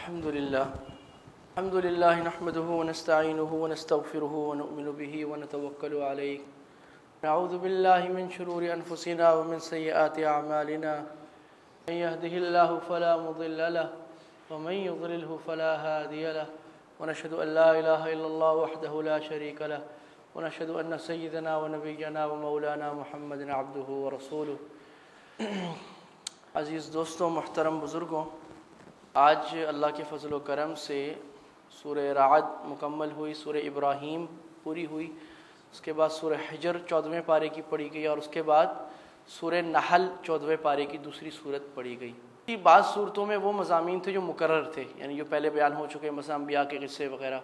الحمد لله نحمده ونستعينه ونستغفره ونؤمن به ونتوكل عليه نعوذ بالله من شرور أنفسنا ومن سيئات أعمالنا من يهده الله فلا مضل له ومن يضلله فلا هادي له ونشهد أن لا إله إلا الله وحده لا شريك له ونشهد أن سيدنا ونبينا ومولانا محمد عبده ورسوله۔ عزیز دوستوں، محترم بزرگوں، آج اللہ کے فضل و کرم سے سورہ رعد مکمل ہوئی، سورہ ابراہیم پوری ہوئی، اس کے بعد سورہ حجر 14ویں پارے کی پڑھی گئی، اور اس کے بعد سورہ نحل 14ویں پارے کی دوسری صورت پڑھی گئی۔ بعض صورتوں میں وہ مضامین تھے جو مکرر تھے، یعنی جو پہلے بیان ہو چکے، مثلا انبیاء کے قصے وغیرہ۔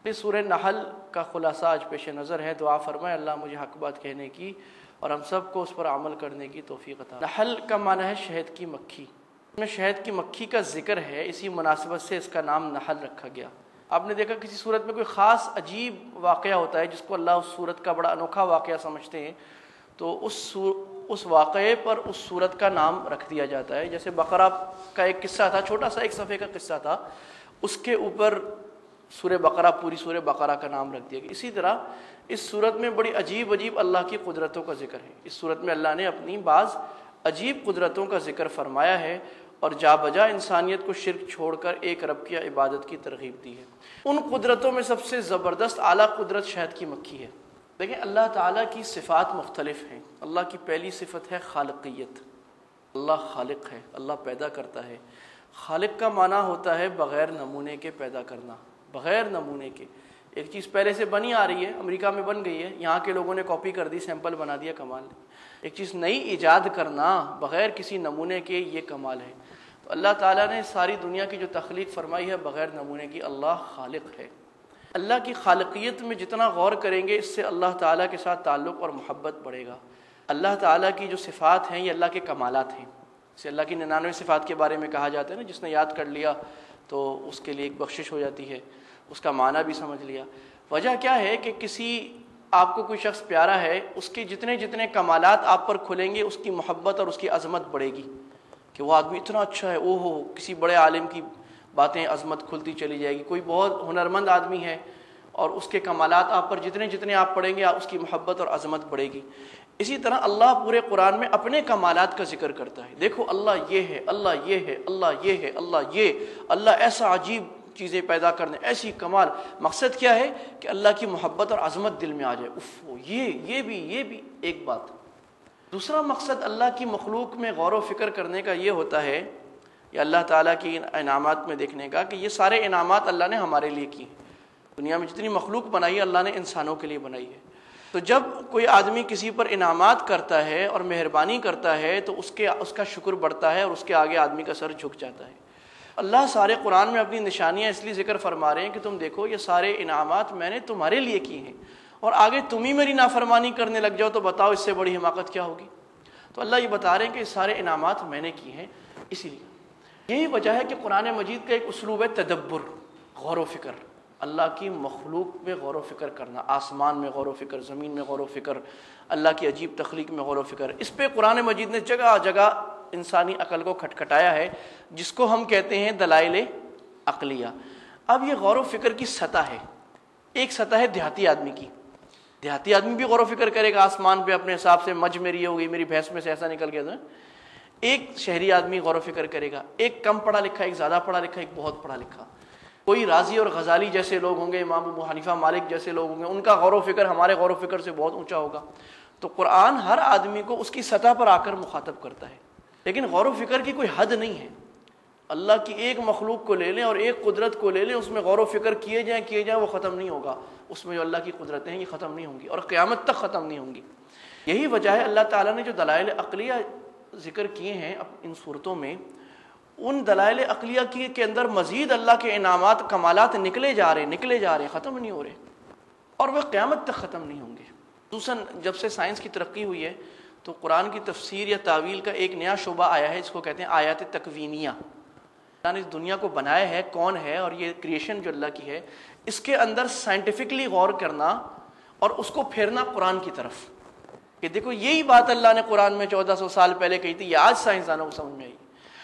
اس سورہ نحل کا خلاصہ آج پیش نظر ہے۔ دعا فرمائے اللہ مجھے حق بات کہنے کی اور ہم سب کو اس پر عمل کرنے کی توفیق عطا۔ نحل کا معنی ہے شہد کی مکھی۔ اس میں شہد کی مکھی کا ذکر ہے، اسی مناسبت سے اس کا نام نحل رکھا گیا۔ آپ نے دیکھا کسی صورت میں کوئی خاص عجیب واقعہ ہوتا ہے جس کو اللہ اس صورت کا بڑا انوکھا واقعہ سمجھتے ہیں، تو اس واقعے پر اس صورت کا نام رکھ دیا جاتا ہے۔ جیسے بقرہ کا ایک قصہ تھا، چھوٹا سا ایک صفحے کا قصہ تھا، اس کے اوپر سورہ بقرہ، پوری سورہ بقرہ کا نام رکھ دیا گیا۔ اسی طرح اس صورت میں بڑی عجیب اللہ کی قدرتوں کا ذکر ہے۔ اس صورت میں اللہ نے اپنی بعض عجیب قدرتوں کا ذکر فرمایا ہے اور جا بجا انسانیت کو شرک چھوڑ کر ایک رب کی عبادت کی ترغیب دی ہے۔ ان قدرتوں میں سب سے زبردست اعلیٰ قدرت شہد کی مکھی ہے۔ دیکھیں، اللہ تعالیٰ کی صفات مختلف ہیں۔ اللہ کی پہلی صفت ہے خالقیت۔ اللہ خالق ہے، اللہ پیدا کرتا ہے۔ خالق کا معنی ہوتا ہے بغیر نمونے کے پیدا کرنا، بغیر نمونے کے۔ ایک چیز پہلے سے بنی آ رہی ہے، امریکہ میں بن گئی ہے، یہاں کے لوگوں نے کاپی کر دی، سیمپل بنا دیا، کمال ہے۔ ایک چیز نئی ایجاد کرنا بغیر کسی نمونے کے، یہ کمال ہے۔ تو اللہ تعالیٰ نے ساری دنیا کی جو تخلیق فرمائی ہے بغیر نمونے کی، اللہ خالق ہے۔ اللہ کی خالقیت میں جتنا غور کریں گے، اس سے اللہ تعالیٰ کے ساتھ تعلق اور محبت بڑھے گا۔ اللہ تعالیٰ کی جو صفات ہیں یہ اللہ کے کمالات ہیں۔ جیسے اللہ کی 99 صفات کے بارے میں کہا جاتا ہے نا، جس نے یاد کر لیا تو اس کے لیے ایک بخشش ہو جاتی ہے، اس کا معنی بھی سمجھ لیا۔ وجہ کیا ہے کہ کسی آپ کو کوئی شخص پیارا ہے، اس کے جتنے کمالات آپ پر کھلیں گے، اس کی محبت اور اس کی عظمت بڑھے گی کہ وہ آدمی اتنا اچھا ہے، اوہ ہو، کسی بڑے عالم کی باتیں عظمت کھلتی چلی جائے گی۔ کوئی بہت ہنرمند آدمی ہے اور اس کے کمالات آپ پر جتنے آپ پڑھیں گے، اس کی محبت اور عظمت بڑھے گی۔ اسی طرح اللہ پورے قرآن میں اپنے کمالات کا ذکر کرتا ہے۔ دیکھو اللہ یہ ہے، اللہ یہ ہے، اللہ یہ ہے، اللہ ایسا عجیب چیزیں پیدا کرنے، ایسی کمال۔ مقصد کیا ہے کہ اللہ کی محبت اور عظمت دل میں آ جائے، اف یہ بھی ایک بات۔ دوسرا مقصد اللہ کی مخلوق میں غور و فکر کرنے کا یہ ہوتا ہے، یا اللہ تعالیٰ کی انعامات میں دیکھنے کا، کہ یہ سارے انعامات اللہ نے ہمارے لیے کی ہیں۔ دنیا میں جتنی مخلوق بنائی ہے اللہ نے انسانوں کے لیے بنائی ہے۔ تو جب کوئی آدمی کسی پر انعامات کرتا ہے اور مہربانی کرتا ہے تو اس کا شکر بڑھتا ہے اور اس کے آگے آدمی کا سر جھک جاتا ہے۔ اللہ سارے قرآن میں اپنی نشانیاں اس لیے ذکر فرما رہے ہیں کہ تم دیکھو یہ سارے انعامات میں نے تمہارے لیے کی ہیں، اور آگے تم ہی میری نافرمانی کرنے لگ جاؤ تو بتاؤ اس سے بڑی حماقت کیا ہوگی۔ تو اللہ یہ بتا رہے ہیں کہ یہ سارے انعامات میں نے کی ہیں۔ اسی لیے یہی وجہ ہے کہ قرآن مجید کا ایک اسلوب ہے تدبر، غور و فکر، اللہ کی مخلوق میں غور و فکر کرنا، آسمان میں غور و فکر، زمین میں غور و فکر، اللہ کی عجیب تخلیق میں غور و فکر۔ اس پہ قرآن مجید نے جگہ جگہ انسانی عقل کو کھٹکھٹایا ہے، جس کو ہم کہتے ہیں دلائل عقلیہ۔ اب یہ غور و فکر کی سطح ہے۔ ایک سطح ہے دیہاتی آدمی کی، دیہاتی آدمی بھی غور و فکر کرے گا آسمان پہ اپنے حساب سے، مجھ میری یہ ہو گئی، میری بھینس میں سے ایسا نکل گیا تھا۔ ایک شہری آدمی غور و فکر کرے گا، ایک کم پڑھا لکھا، ایک زیادہ پڑھا لکھا، ایک بہت پڑھا لکھا۔ کوئی رازی اور غزالی جیسے لوگ ہوں گے، امام ابو حنیفہ مالک جیسے لوگ ہوں گے، ان کا غور و فکر ہمارے غور و فکر سے بہت اونچا ہوگا۔ تو قرآن ہر آدمی کو اس کی سطح پر آ کر مخاطب کرتا ہے، لیکن غور و فکر کی کوئی حد نہیں ہے۔ اللہ کی ایک مخلوق کو لے لیں اور ایک قدرت کو لے لیں، اس میں غور و فکر کیے جائیں وہ ختم نہیں ہوگا۔ اس میں جو اللہ کی قدرتیں ہیں یہ ختم نہیں ہوں گی اور قیامت تک ختم نہیں ہوں گی۔ یہی وجہ ہے اللہ تعالیٰ نے جو دلائل عقلیہ ذکر کیے ہیں ان صورتوں میں، ان دلائل عقلیہ کے اندر مزید اللہ کے انعامات، کمالات نکلے جا رہے ہیں، ختم نہیں ہو رہے، اور وہ قیامت تک ختم نہیں ہوں گے۔ خصوصاً جب سے سائنس کی ترقی ہوئی ہے تو قرآن کی تفسیر یا تعویل کا ایک نیا شعبہ آیا ہے، جس کو کہتے ہیں آیات تکوینیہ۔ اللہ نے اس دنیا کو بنایا ہے، کون ہے، اور یہ کریشن جو اللہ کی ہے، اس کے اندر سائنٹیفکلی غور کرنا اور اس کو پھیرنا قرآن کی طرف، کہ دیکھو یہی بات اللہ نے قرآن میں 1400 سال پہلے کہی تھی، یہ آج سائنسدانوں کو سمجھ میں آئی،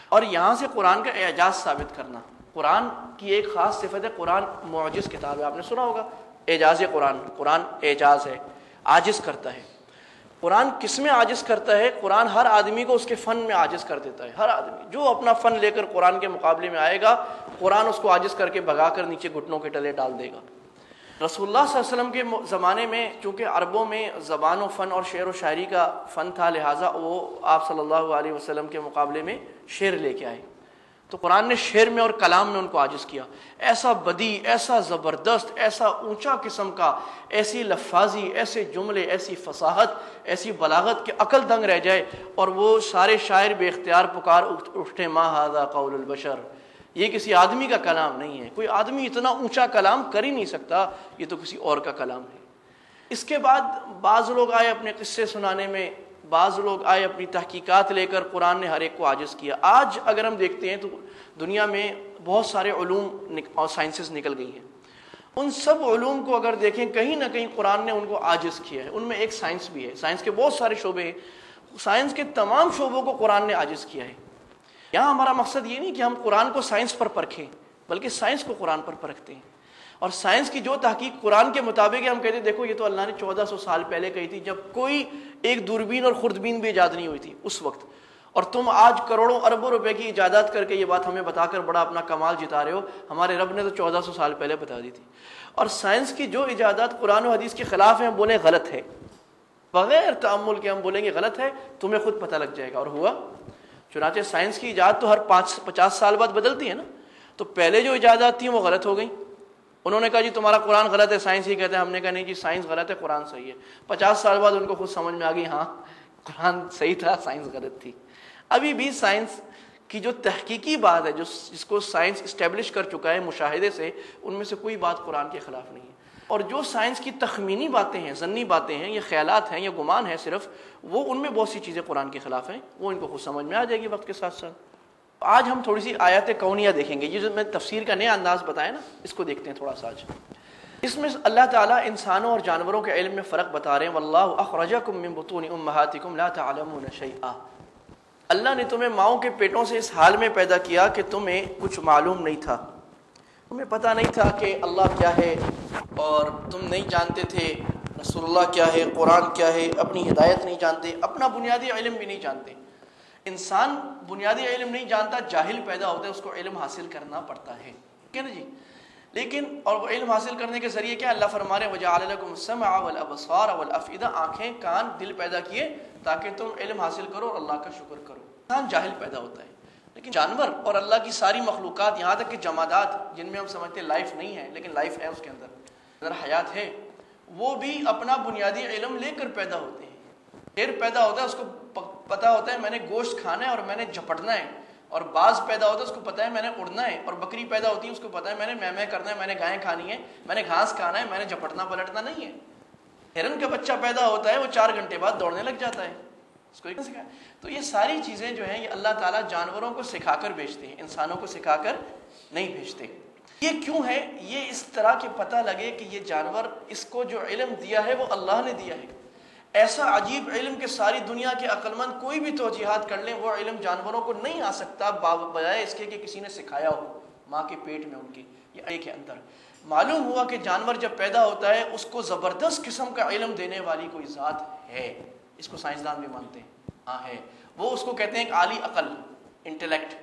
اور یہاں سے قرآن کا اعجاز ثابت کرنا قرآن کی ایک خاص صفت ہے، قرآن معجز کتاب ہے. آپ نے سنا ہوگا اعجاز قرآن، قرآن اعجاز ہے، عاجز کرتا ہے. قرآن کس میں عاجز کرتا ہے؟ قرآن ہر آدمی کو اس کے فن میں عاجز کر دیتا ہے. ہر آدمی جو اپنا فن لے کر قرآن کے مقابلے میں آئے گا، قرآن اس کو عاجز کر کے بھگا کر نیچے گھٹنوں کے تلے ڈال دے گا. رسول اللہ صلی اللہ علیہ وسلم کے زمانے میں چونکہ عربوں میں زبان و فن اور شعر و شاعری کا فن تھا، لہٰذا وہ آپ صلی اللہ علیہ وسلم کے مقابلے میں شعر لے کے آئے. تو قرآن نے شعر میں اور کلام میں ان کو عاجز کیا. ایسا بدی، ایسا زبردست، ایسا اونچا قسم کا، ایسی لفاظی، ایسے جملے، ایسی فصاحت، ایسی بلاغت کہ عقل دنگ رہ جائے. اور وہ سارے شاعر بے اختیار پکار اٹھے ما ھذا قول البشر، یہ کسی آدمی کا کلام نہیں ہے، کوئی آدمی اتنا اونچا کلام کر ہی نہیں سکتا، یہ تو کسی اور کا کلام ہے. اس کے بعد بعض لوگ آئے اپنے قصے سنانے میں، بعض لوگ آئے اپنی تحقیقات لے کر، قرآن نے ہر ایک کو عاجز کیا. آج اگر ہم دیکھتے ہیں تو دنیا میں بہت سارے علوم اور سائنسز نکل گئی ہیں. ان سب علوم کو اگر دیکھیں کہیں نہ کہیں قرآن نے ان کو عاجز کیا ہے. ان میں ایک سائنس بھی ہے، سائنس کے بہت سارے شعبے ہیں، سائنس کے تمام شعبوں کو قرآن نے عاجز کیا ہے. یہاں ہمارا مقصد یہ نہیں کہ ہم قرآن کو سائنس پر پرکھیں، بلکہ سائنس کو قرآن پر پرکھتے ہیں. اور سائنس کی جو تحقیق قرآن کے مطابق ہے، ہم کہتے ہیں دیکھو یہ تو اللہ نے 1400 سال پہلے کہی تھی، جب کوئی ایک دوربین اور خوردبین بھی ایجاد نہیں ہوئی تھی اس وقت. اور تم آج کروڑوں اربوں روپے کی ایجادات کر کے یہ بات ہمیں بتا کر بڑا اپنا کمال جتا رہے ہو. ہمارے رب نے تو 1400 سال پہلے بتا دی تھی. اور سائنس کی جو ایجادات قرآن و حدیث کے خلاف ہیں، ہم بولیں غلط ہے، بغیر تأمل کے ہم بولیں گے غلط ہے، تمہیں خود پتہ لگ جائے گا. اور ہوا. چنانچہ سائنس کی ایجاد تو ہر 50 سال بعد بدلتی ہے نا. تو پہلے جو ایجادات تھیں وہ غلط ہو گئیں. انہوں نے کہا جی تمہارا قرآن غلط ہے، سائنس ہی کہتے ہیں. ہم نے کہا نہیں جی سائنس غلط ہے، قرآن صحیح ہے. 50 سال بعد ان کو خود سمجھ میں آ گئی ہاں قرآن صحیح تھا، سائنس غلط تھی. ابھی بھی سائنس کی جو تحقیقی بات ہے، جس کو سائنس اسٹیبلش کر چکا ہے مشاہدے سے، ان میں سے کوئی بات قرآن کے خلاف نہیں ہے. اور جو سائنس کی تخمینی باتیں ہیں، ضنی باتیں ہیں، یا خیالات ہیں، یا گمان ہے صرف، وہ ان میں بہت سی چیزیں قرآن کے خلاف ہیں. وہ ان کو خود سمجھ میں آ جائے گی وقت کے ساتھ ساتھ. آج ہم تھوڑی سی آیات کونیہ دیکھیں گے. یہ جو میں تفسیر کا نیا انداز بتایا نا، اس کو دیکھتے ہیں تھوڑا سا آج. اس میں اللہ تعالیٰ انسانوں اور جانوروں کے علم میں فرق بتا رہے ہیں. واللہ اخرجکم من بطون امہاتکم لا تعلمون شیئا. اللہ نے تمہیں ماؤں کے پیٹوں سے اس حال میں پیدا کیا کہ تمہیں کچھ معلوم نہیں تھا، تمہیں پتہ نہیں تھا کہ اللہ کیا ہے، اور تم نہیں جانتے تھے رسول اللہ کیا ہے، قرآن کیا ہے، اپنی ہدایت نہیں جانتے، اپنا بنیادی علم بھی نہیں جانتے. انسان بنیادی علم نہیں جانتا، جاہل پیدا ہوتا ہے، اس کو علم حاصل کرنا پڑتا ہے. ٹھیک ہے نا جی. لیکن اور وہ علم حاصل کرنے کے ذریعے کیا اللہ فرما رہے ہیں وَجَعَلَ لَكُمُ السَّمْعَ وَالْأَبْصَارَ وَالْأَفْئِدَةَ، آنکھیں، کان، دل پیدا کیے تاکہ تم علم حاصل کرو اور اللہ کا شکر کرو. انسان جاہل پیدا ہوتا ہے. لیکن جانور اور اللہ کی ساری مخلوقات، یہاں تک کہ جمادات جن میں ہم سمجھتے ہیں لائف نہیں ہے لیکن لائف ہے اس کے اندر حیات ہے، وہ بھی اپنا بنیادی علم لے کر پیدا ہوتے ہیں. شیر پیدا ہوتا ہے، اس کو پتہ ہوتا ہے میں نے گوشت کھانا ہے اور میں نے جھپٹنا ہے. اور باز پیدا ہوتا ہے، اس کو پتہ ہے میں نے اڑنا ہے. اور بکری پیدا ہوتی ہے، اس کو پتہ ہے میں نے میں کرنا ہے، میں نے گائیں کھانی ہے، میں نے گھاس کھانا ہے، میں نے جھپٹنا پلٹنا نہیں ہے. ہرن کا بچہ پیدا ہوتا ہے، وہ 4 گھنٹے بعد دوڑنے لگ جاتا ہے. اس کو ایک سکھایا. تو یہ ساری چیزیں جو ہیں یہ اللہ تعالیٰ جانوروں کو سکھا کر بھیجتے ہیں، انسانوں کو سکھا کر نہیں بھیجتے. یہ کیوں ہے؟ یہ اس طرح کہ پتہ لگے کہ یہ جانور، اس کو جو علم دیا ہے وہ اللہ نے دیا ہے. ایسا عجیب علم کہ ساری دنیا کے عقل مند کوئی بھی توجیحات کر لیں، وہ علم جانوروں کو نہیں آ سکتا بجائے اس کے کہ کسی نے سکھایا ہو ماں کے پیٹ میں ان کے یا ایک کے اندر. معلوم ہوا کہ جانور جب پیدا ہوتا ہے اس کو زبردست قسم کا علم دینے والی کوئی ذات ہے. اس کو سائنسدان بھی مانتے ہیں، ہاں ہے. وہ اس کو کہتے ہیں ایک اعلی عقل، انٹلیکٹ.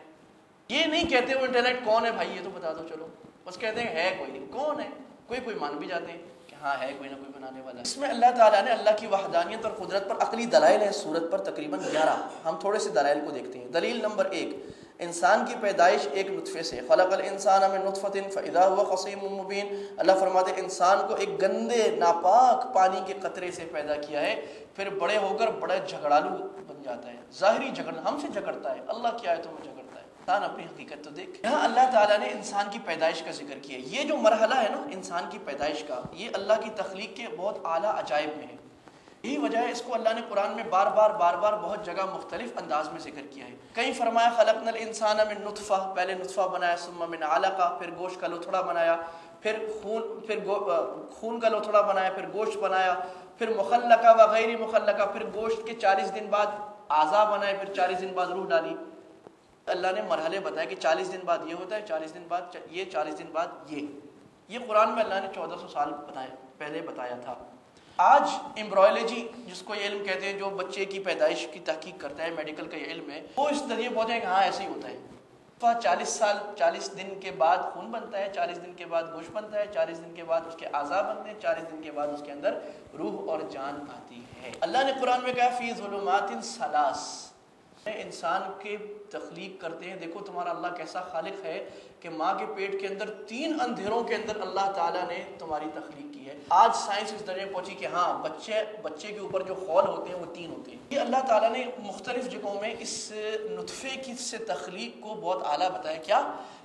یہ نہیں کہتے وہ انٹلیکٹ کون ہے بھائی یہ تو بتا دو، چلو بس کہتے ہیں ہے کوئی. کون ہے؟ کوئی مان بھی جاتے ہیں کہ ہاں ہے کوئی نہ کوئی بنانے والا. اس میں اللہ تعالیٰ نے اللہ کی وحدانیت اور قدرت پر عقلی دلائل ہیں سورت پر تقریباً 11. ہم تھوڑے سے دلائل کو دیکھتے ہیں. دلیل نمبر 1، انسان کی پیدائش ایک نطفے سے. خلق الانسان من نطفة فاذا هو خصيم مبين. اللہ فرماتے ہیں انسان کو ایک گندے ناپاک پانی کے قطرے سے پیدا کیا ہے، پھر بڑے ہو کر بڑا جھگڑالو بن جاتا ہے. ظاہری جھگڑنا، ہم سے جھگڑتا ہے. اللہ کیا ہے تو وہ جھگڑتا ہے. انسان اپنی حقیقت تو دیکھ. یہاں اللہ تعالیٰ نے انسان کی پیدائش کا ذکر کیا. یہ جو مرحلہ ہے نا انسان کی پیدائش کا، یہ اللہ کی تخلیق کے بہت اعلیٰ عجائب میں ہے. یہی وجہ ہے اس کو اللہ نے قرآن میں بار بار بہت جگہ مختلف انداز میں ذکر کیا ہے. کہیں فرمایا خلقنا الانسان من نطفہ، پہلے نطفہ بنایا، ثم من علقہ، پھر گوشت کا لوتھڑا بنایا، پھر خون کا لوتھڑا بنایا، پھر گوشت بنایا، پھر مخلقہ و غیر مخلقہ، پھر گوشت کے 40 دن بعد اعضاء بنائے، پھر 40 دن بعد روح ڈالی. اللہ نے مرحلے بتائے کہ 40 دن بعد یہ ہوتا ہے، 40 دن بعد یہ، 40 دن بعد یہ قرآن میں اللہ نے 1400 سال پہلے بتایا تھا۔ آج ایمبرائیولوجی جس کو یہ علم کہتے ہیں، جو بچے کی پیدائش کی تحقیق کرتا ہے، میڈیکل کا یہ علم ہے، وہ اس ذریعے پہنچا ہے کہ ہاں ایسے ہی ہوتا ہے۔ 40 دن کے بعد خون بنتا ہے، 40 دن کے بعد گوشت بنتا ہے، 40 دن کے بعد اس کے اعضاء بنتے ہیں، 40 دن کے بعد اس کے اندر روح اور جان آتی ہے۔ اللہ نے قرآن میں کہا فی ظلمات ثلاث، انسان کے تخلیق کرتے ہیں۔ دیکھو تمہارا اللہ کیسا خالق ہے کہ ماں کے پیٹ کے اندر 3 اندھیروں کے اندر اللہ تعالیٰ نے تمہاری تخلیق کی ہے۔ آج سائنس اس درجے پہنچی کہ ہاں بچے کے اوپر جو خول ہوتے ہیں وہ 3 ہوتے ہیں۔ یہ اللہ تعالیٰ نے مختلف جگہوں میں اس نطفے کی سے تخلیق کو بہت اعلیٰ بتایا، کیا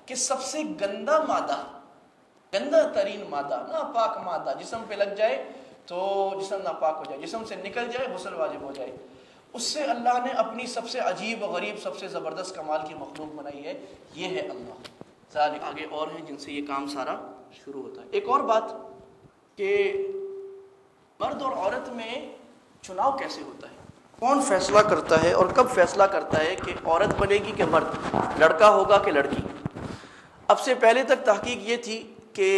کہ سب سے گندا مادہ، گندا ترین مادہ، ناپاک مادہ جسم پہ لگ جائے تو جسم ناپاک ہو جائے، جسم سے نکل جائے غسل واجب ہو جائے، اس سے اللہ نے اپنی سب سے عجیب و غریب، سب سے زبردست کمال کی مخلوق بنائی ہے۔ یہ ہے اللہ۔ ذالک، آگے اور ہیں جن سے یہ کام سارا شروع ہوتا ہے۔ ایک اور بات کہ مرد اور عورت میں چناؤ کیسے ہوتا ہے، کون فیصلہ کرتا ہے اور کب فیصلہ کرتا ہے کہ عورت بنے گی کہ مرد، لڑکا ہوگا کہ لڑکی؟ اب سے پہلے تک تحقیق یہ تھی کہ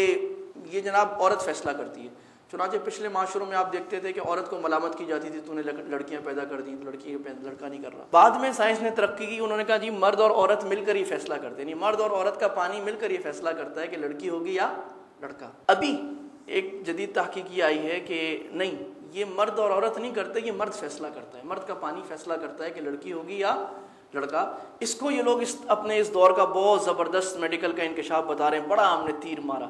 یہ جناب عورت فیصلہ کرتی ہے۔ چنانچہ پچھلے معاشروں میں آپ دیکھتے تھے کہ عورت کو ملامت کی جاتی تھی، تو نے لڑکیاں پیدا کر دیں، لڑکا نہیں کر رہا۔ بعد میں سائنس نے ترقی کی، انہوں نے کہا جی مرد اور عورت مل کر یہ فیصلہ کرتے ہیں، نہیں، مرد اور عورت کا پانی مل کر یہ فیصلہ کرتا ہے کہ لڑکی ہوگی یا لڑکا۔ ابھی ایک جدید تحقیق یہ آئی ہے کہ نہیں، یہ مرد اور عورت نہیں کرتے، یہ مرد فیصلہ کرتا ہے، مرد کا پانی فیصلہ کرتا ہے کہ لڑکی ہوگی یا لڑکا۔ اس کو یہ لوگ اپنے اس دور کا بہت زبردست میڈیکل کا انکشاف بتا رہے ہیں، بڑا ہم نے تیر مارا۔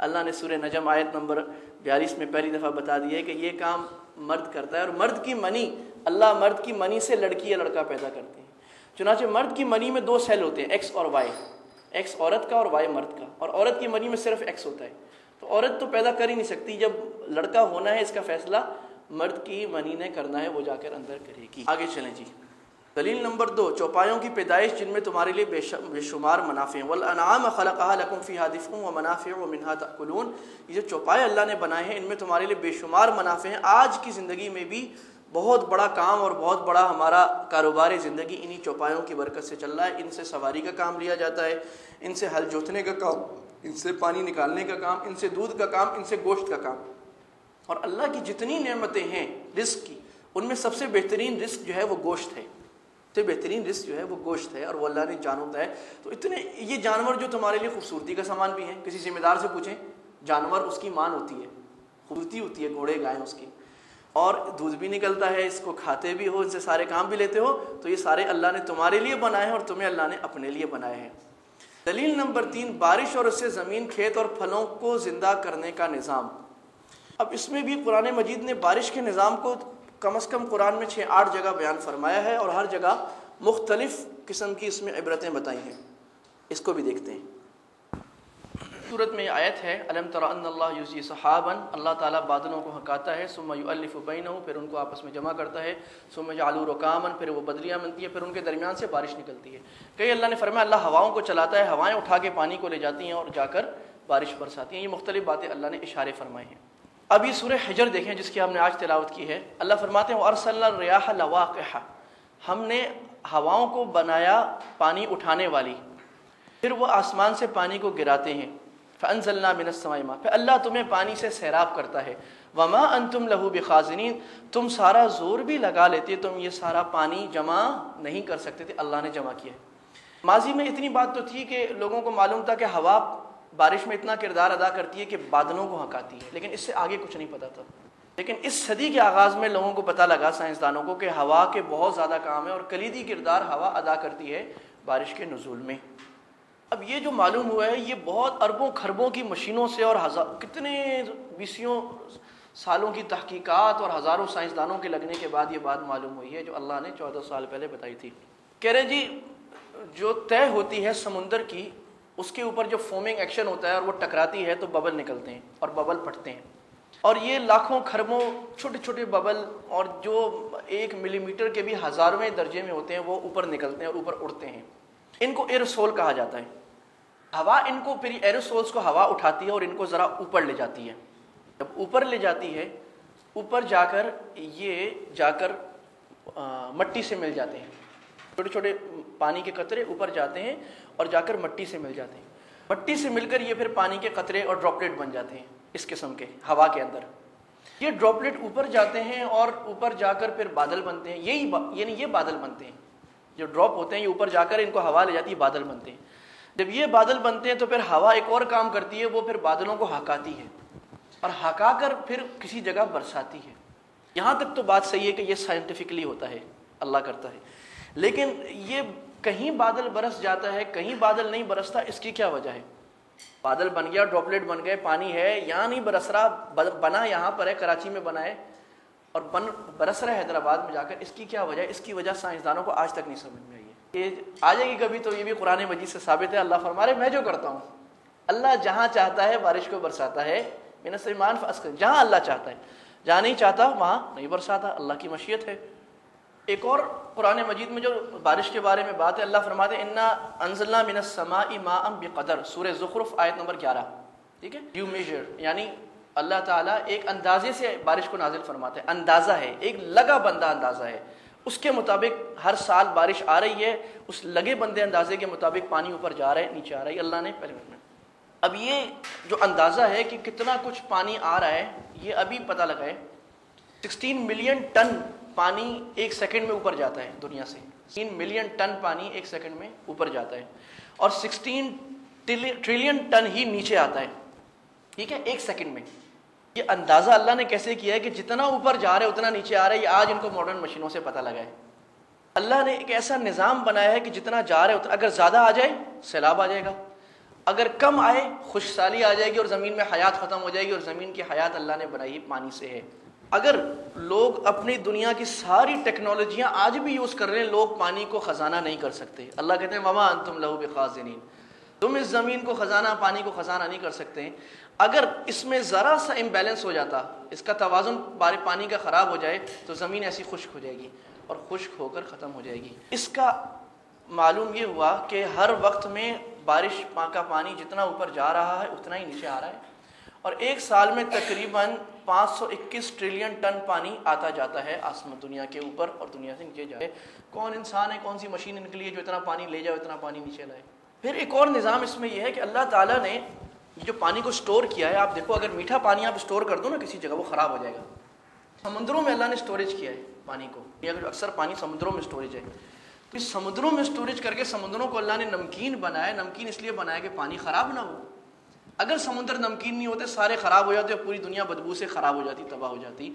اللہ نے سورہ نجم آیت نمبر 42 میں پہلی دفعہ بتا دیا ہے کہ یہ کام مرد کرتا ہے، اور مرد کی منی، اللہ مرد کی منی سے لڑکی یا لڑکا پیدا کرتے ہیں۔ چنانچہ مرد کی منی میں 2 سیل ہوتے ہیں، ایکس اور وائی، ایکس عورت کا اور وائی مرد کا، اور عورت کی منی میں صرف ایکس ہوتا ہے۔ تو عورت تو پیدا کر ہی نہیں سکتی، جب لڑکا ہونا ہے اس کا فیصلہ مرد کی منی نے کرنا ہے، وہ جا کر اندر کرے گی۔ آگے چلیں جی۔ دلیل نمبر 2، چوپایوں کی پیدائش جن میں تمہارے لیے بے شمار منافع ہیں۔ والانعام خلقها لکم فیہا دفء ومنافع ومنہا تأکلون، یہ جو چوپائے اللہ نے بنائے ہیں ان میں تمہارے لیے بے شمار منافع ہیں۔ آج کی زندگی میں بھی بہت بڑا کام اور بہت بڑا ہمارا کاروبار زندگی انہی چوپایوں کی برکت سے چل رہا ہے۔ ان سے سواری کا کام لیا جاتا ہے، ان سے ہل جوتنے کا کام، ان سے پانی نکالنے کا کام، ان سے دودھ کا کام، ان سے گوشت کا کام۔ اور اللہ کی جتنی نعمتیں ہیں رزق کی، ان میں سب سے بہترین رزق جو ہے وہ گوشت ہے، سے بہترین رزق جو ہے وہ گوشت ہے، اور وہ اللہ نے جانتا ہے۔ تو اتنے یہ جانور جو تمہارے لیے خوبصورتی کا سامان بھی ہیں، کسی ذمہ دار سے پوچھیں، جانور اس کی مان ہوتی ہے، خوبصورتی ہوتی ہے، گھوڑے گائیں اس کی، اور دودھ بھی نکلتا ہے، اس کو کھاتے بھی ہو، ان سے سارے کام بھی لیتے ہو، تو یہ سارے اللہ نے تمہارے لیے بنائے ہیں اور تمہیں اللہ نے اپنے لیے بنائے ہیں۔ دلیل نمبر 3، بارش اور اس سے زمین، کھیت اور پھلوں کو زندہ کرنے کا نظام۔ اب اس میں بھی قرآن مجید نے بارش کے نظام کو کم از کم قرآن میں 6-8 جگہ بیان فرمایا ہے، اور ہر جگہ مختلف قسم کی اس میں عبرتیں بتائی ہیں۔ اس کو بھی دیکھتے ہیں۔ سورت میں آیت ہے الم تر ان اللہ یزی سحابا، اللہ تعالیٰ بادلوں کو ہکاتا ہے، ثم یؤلف بینہم، پھر ان کو آپس میں جمع کرتا ہے، ثم یجعلوا رکاما، پھر وہ بدلیاں بنتی ہیں، پھر ان کے درمیان سے بارش نکلتی ہے۔ کئی اللہ نے فرمایا اللہ ہواؤں کو چلاتا ہے، ہوائیں اٹھا کے پانی کو لے جاتی ہیں اور جا کر بارش برساتی ہیں۔ یہ مختلف باتیں اللہ نے اشارے فرمائے ہیں۔ اب یہ سورہ حجر دیکھیں جس کی ہم نے آج تلاوت کی ہے۔ اللہ فرماتے ہیں وَأَرْسَلْنَا الرِّيَاحَ لَوَاقِحَ، ہم نے ہواؤں کو بنایا پانی اٹھانے والی، پھر وہ آسمان سے پانی کو گراتے ہیں۔ فَأَنزَلْنَا مِنَ السَّمَاءِ مَاءً، پھر اللہ تمہیں پانی سے سیراب کرتا ہے۔ وَمَا أَنْتُمْ لَهُ بِخَازِنِينَ، تم سارا زور بھی لگا لیتے، تم یہ سارا پانی جمع نہیں کر سکتے تھے، اللہ نے جمع کیا ہے۔ ماضی میں اتنی بات تو تھی کہ لوگوں کو معلوم تھا کہ ہوا بارش میں اتنا کردار ادا کرتی ہے کہ بادلوں کو ہکاتی ہے، لیکن اس سے آگے کچھ نہیں پتا تھا۔ لیکن اس صدی کے آغاز میں لوگوں کو پتہ لگا، سائنسدانوں کو، کہ ہوا کے بہت زیادہ کام ہے اور کلیدی کردار ہوا ادا کرتی ہے بارش کے نزول میں۔ اب یہ جو معلوم ہوا ہے یہ بہت اربوں کھربوں کی مشینوں سے اور کتنے 20 سالوں کی تحقیقات اور ہزاروں سائنسدانوں کے لگنے کے بعد یہ بات معلوم ہوئی ہے جو اللہ نے 14 سال پہلے بتائی تھی۔ کہہ رہے جی جو طے ہوتی ہے سمندر کی، اس کے اوپر جو فومنگ ایکشن ہوتا ہے اور وہ ٹکراتی ہے تو ببل نکلتے ہیں اور ببل پھٹتے ہیں، اور یہ لاکھوں کھربوں چھوٹے چھوٹے ببل، اور جو 1 ملی میٹر کے بھی ہزارویں درجے میں ہوتے ہیں، وہ اوپر نکلتے ہیں اور اوپر اڑتے ہیں۔ ان کو ایروسول کہا جاتا ہے۔ ہوا ان کو پھر ایروسولز کو ہوا اٹھاتی ہے اور ان کو ذرا اوپر لے جاتی ہے۔ جب اوپر لے جاتی ہے، اوپر جا کر یہ مٹی سے مل جاتے ہیں، چھوٹے چھوٹے پانی کے قطرے اوپر جاتے ہیں اور جا کر مٹی سے مل جاتے ہیں، مٹی سے مل کر یہ پھر پانی کے قطرے اور ڈراپلیٹ بن جاتے ہیں اس قسم کے ہوا کے اندر۔ یہ ڈراپلیٹ اوپر جاتے ہیں اور اوپر جا کر پھر بادل بنتے ہیں، یعنی یہ بادل بنتے ہیں، جو ڈراپ ہوتے ہیں یہ اوپر جا کر ان کو ہوا لے جاتی ہے، بادل بنتے ہیں۔ جب یہ بادل بنتے ہیں تو پھر ہوا ایک اور کام کرتی ہے، وہ پھر بادلوں کو ہکاتی ہے اور ہکا کر پھر کسی جگہ برساتی ہے۔ یہاں تک تو بات صحیح ہے کہ یہ سائنٹیفکلی ہوتا ہے، اللہ کرتا ہے، لیکن یہ کہیں بادل برس جاتا ہے کہیں بادل نہیں برستا، اس کی کیا وجہ ہے؟ بادل بن گیا، ڈراپلیٹ بن گئے، پانی ہے، یہاں نہیں برس رہا، بنا یہاں پر ہے، کراچی میں بنا ہے اور برس رہا ہے حیدرآباد میں جا کر، اس کی کیا وجہ ہے؟ اس کی وجہ سائنسدانوں کو آج تک نہیں سمجھ میں آئی ہے۔ یہ آ جائے گی کبھی تو یہ بھی قرآن مجید سے ثابت ہے۔ اللہ فرما رہے میں جو کرتا ہوں، اللہ جہاں چاہتا ہے بارش کو برساتا ہے، من السمان فاسقط، جہاں اللہ چاہتا ہے، جہاں نہیں چاہتا وہاں نہیں برساتا، اللہ کی مشیت ہے۔ ایک اور قرآن مجید میں جو بارش کے بارے میں بات ہے، اللہ فرماتے ہیں انا انزلنا من السماء ماء بقدر، سورہ زخرف آیت نمبر 11، ٹھیک ہے، ڈیو میجر، یعنی اللہ تعالیٰ ایک اندازے سے بارش کو نازل فرماتے ہیں، اندازہ ہے، ایک لگا بندہ اندازہ ہے، اس کے مطابق ہر سال بارش آ رہی ہے، اس لگے بندے اندازے کے مطابق پانی اوپر جا رہا ہے، نیچے آ رہا ہے، اللہ نے پہلے۔ اب یہ جو اندازہ ہے کہ کتنا کچھ پانی آ رہا ہے، یہ ابھی پتہ لگا ہے 16 ملین ٹن پانی ایک سیکنڈ میں اوپر جاتا ہے دنیا سے، 3 ملین ٹن پانی ایک سیکنڈ میں اوپر جاتا ہے اور 16 ٹریلین ٹن ہی نیچے آتا ہے، ٹھیک ہے، ایک سیکنڈ میں۔ یہ اندازہ اللہ نے کیسے کیا ہے کہ جتنا اوپر جا رہا ہے اتنا نیچے آ رہا ہے، یہ آج ان کو ماڈرن مشینوں سے پتہ لگا ہے۔ اللہ نے ایک ایسا نظام بنایا ہے کہ جتنا جا رہا ہے اتنا، اگر زیادہ آ جائے سیلاب آ جائے گا، اگر کم آئے خشکسالی آ جائے گی اور زمین میں حیات ختم ہو جائے گی، اور زمین کی حیات اللہ نے بنائی پانی سے ہے۔ اگر لوگ اپنی دنیا کی ساری ٹیکنالوجیاں آج بھی یوز کر رہے ہیں، لوگ پانی کو خزانہ نہیں کر سکتے۔ اللہ کہتے ہیں وما انتم لہو بخازنین، تم اس زمین کو خزانہ، پانی کو خزانہ نہیں کر سکتے۔ اگر اس میں ذرا سا امبیلنس ہو جاتا، اس کا توازن پانی کا خراب ہو جائے تو زمین ایسی خشک ہو جائے گی اور خشک ہو کر ختم ہو جائے گی۔ اس کا معلوم یہ ہوا کہ ہر وقت میں بارش کا پانی جتنا اوپر جا رہا ہے اتنا ہی نیچے آ رہا ہے، اور ایک سال میں تقریباً 521 ٹریلین ٹن پانی آتا جاتا ہے آسمان دنیا کے اوپر اور دنیا سے نیچے جائے۔ کون انسان ہے، کون سی مشین نکلی ہے جو اتنا پانی لے جائے، اتنا پانی نیچے لائے؟ پھر ایک اور نظام اس میں یہ ہے کہ اللہ تعالیٰ نے یہ جو پانی کو سٹور کیا ہے، آپ دیکھو اگر میٹھا پانی آپ سٹور کر دو نا کسی جگہ، وہ خراب ہو جائے گا۔ سمندروں میں اللہ نے سٹوریج کیا ہے پانی کو، یہ اکثر پانی سمندروں میں سٹوریج ہے، تو اس سمندروں میں سٹوریج کر کے سمندروں کو اللہ نے نمکین بنایا۔ نمکین اس لیے بنایا کہ پانی خراب نہ ہو۔ اگر سمندر نمکین نہیں ہوتے، سارے خراب ہو جاتے اور پوری دنیا بدبو سے خراب ہو جاتی، تباہ ہو جاتی۔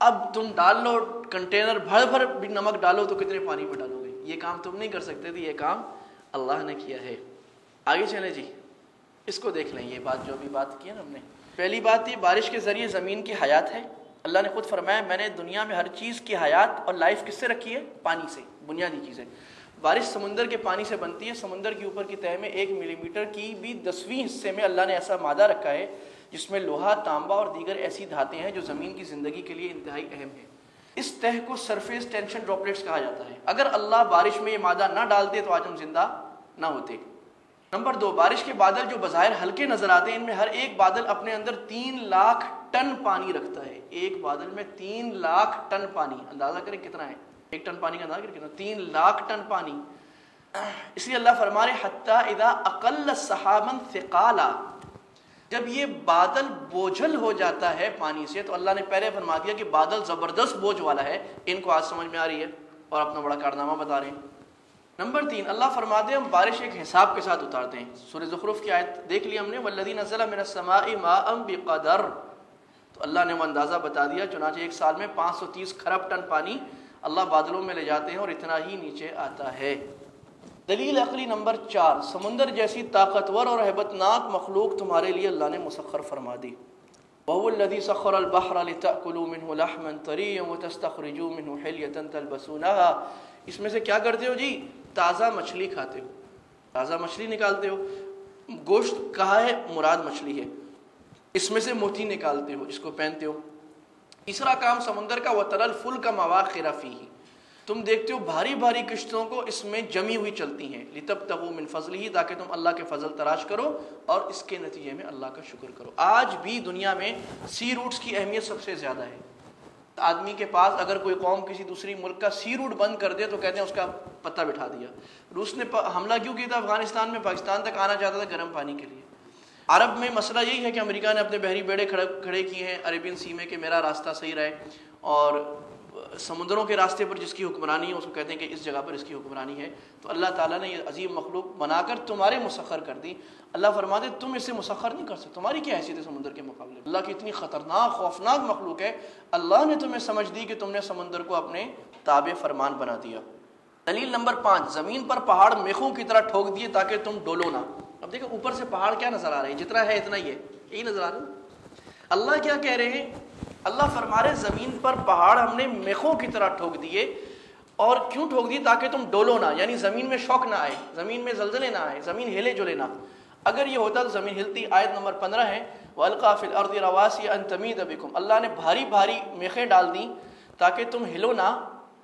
اب تم ڈال لو کنٹینر بھر بھر بھی نمک ڈالو تو کتنے پانی پہ ڈالو گے؟ یہ کام تم نہیں کر سکتے تھے، یہ کام اللہ نے کیا ہے۔ آگے چلیں جی، اس کو دیکھ لیں، یہ بات جو بھی بات کی ہے نا ہم نے۔ پہلی بات یہ بارش کے ذریعے زمین کی حیات ہے۔ اللہ نے خود فرمایا میں نے دنیا میں ہر چیز کی حیات اور لائف کس سے رکھی ہے؟ پانی سے، بنیادی چیز ہے۔ بارش سمندر کے پانی سے بنتی ہے۔ سمندر کے اوپر کی تہہ میں 1 ملی میٹر کی بھی 10ویں حصے میں اللہ نے ایسا مادہ رکھا ہے جس میں لوہا، تانبا اور دیگر ایسی دھاتیں ہیں جو زمین کی زندگی کے لیے انتہائی اہم ہے۔ اس تہہ کو سرفیس ٹینشن ڈراپلیٹس کہا جاتا ہے۔ اگر اللہ بارش میں یہ مادہ نہ ڈالتے تو آج ہم زندہ نہ ہوتے۔ نمبر 2، بارش کے بادل جو بظاہر ہلکے نظر آتے ہیں، ان میں ہر ایک بادل اپنے اندر 3 لاکھ ٹن پانی رکھتا ہے۔ ایک بادل میں 3 لاکھ ٹن پانی، اندازہ کریں کتنا ہے، ایک ٹن پانی کا اندازہ کریں کتنا، 3 لاکھ ٹن پانی۔ اس لیے اللہ فرما رہے حتی اذا اقل سحابا ثقالا، جب یہ بادل بوجھل ہو جاتا ہے پانی سے، تو اللہ نے پہلے فرما دیا کہ بادل زبردست بوجھ والا ہے، ان کو آج سمجھ میں آ رہی ہے اور اپنا بڑا کارنامہ بتا رہے ہیں۔ نمبر 3، اللہ فرماتے ہیں ہم بارش ایک حساب کے ساتھ اتارتے ہیں۔ سورہ زخرف کی آیت دیکھ لی ہم نے، والذی نزل من السماء ماء بقدر، تو اللہ نے وہ اندازہ بتا دیا۔ چنانچہ ایک سال میں 530 کھرب ٹن پانی اللہ بادلوں میں لے جاتے ہیں اور اتنا ہی نیچے آتا ہے۔ دلیل عقلی نمبر 4، سمندر جیسی طاقتور اور ہیبت ناک مخلوق تمہارے لیے اللہ نے مسخر فرما دی۔ وَهُوَ الَّذِي سَخَّرَ الْبَحْرَ لِتَأْكُلُوا مِنْهُ لَحْمًا طَرِيًّا وَتَسْتَخْرِجُوا مِنْهُ حِلْيَةً تَلْبَسُونَهَا، اس میں سے کیا کرتے ہو جی؟ تازہ مچھلی کھاتے ہو، تازہ مچھلی نکالتے ہو۔ گوشت کہا ہے، مراد مچھلی ہے، اس میں سے موتی نکالتے ہو، اس کو پہنتے ہو۔ تیسرا کام سمندر کا وَتَرَى الْفُلْكَ مَوَاخِرَ فِيهِ، تم دیکھتے ہو بھاری بھاری کشتوں کو اس میں جمی ہوئی چلتی ہیں، لِتَبْتَغُوا مِنْ فَضْلِهِ، تاکہ تم اللہ کے فضل تلاش کرو اور اس کے نتیجے میں اللہ کا شکر کرو۔ آج بھی دنیا میں سی روٹس کی اہمیت سب سے زیادہ ہے۔ آدمی کے پاس اگر کوئی قوم کسی دوسری ملک کا سی روٹ بند کر دے تو کہتے ہیں اس کا پتہ بٹھا دیا۔ روس نے حملہ کیوں کیا تھا افغانستان میں؟ پاکستان تک آنا چاہتا تھا گرم پانی کے لیے۔ عرب میں مسئلہ یہی ہے کہ امریکہ نے اپنے بحری بیڑے کھڑے کیے ہیں عربین سی میں کہ میرا راستہ صحیح رہے، اور سمندروں کے راستے پر جس کی حکمرانی ہے اس کو کہتے ہیں کہ اس جگہ پر اس کی حکمرانی ہے۔ تو اللہ تعالیٰ نے یہ عظیم مخلوق بنا کر تمہارے مسخر کر دی۔ اللہ فرماتے تم اسے مسخر نہیں کر سکتے، تمہاری کیا حیثیت ہے سمندر کے مقابلے میں؟ اللہ کی اتنی خطرناک خوفناک مخلوق ہے، اللہ نے تمہیں سمجھ دی کہ تم نے سمندر کو اپنے تابع فرمان بنا دیا۔ دلیل نمبر 5، زمین پر پہاڑ میخوں کی طرح ٹھوک دیے تاکہ تم ڈولو نہ۔ اب دیکھو اوپر سے پہاڑ کیا نظر آ رہے ہیں، جتنا ہے اتنا ہی ہے، یہی نظر آ رہا ہے۔ اللہ کیا کہہ رہے ہیں؟ اللہ فرما رہے زمین پر پہاڑ ہم نے میخوں کی طرح ٹھوک دیے، اور کیوں ٹھوک دیے؟ تاکہ تم ڈولو نہ، یعنی زمین میں شوق نہ آئے، زمین میں زلزلے نہ آئے، زمین ہلے جلے نہ۔ اگر یہ ہوتا تو زمین ہلتی۔ آیت نمبر 15 ہے وَأَلْقَىٰ فِي الْأَرْضِ رَوَاسِيَ أَن تَمِيدَ بِكُمْ، اللہ نے بھاری بھاری میخیں ڈال دیں تاکہ تم ہلو نہ۔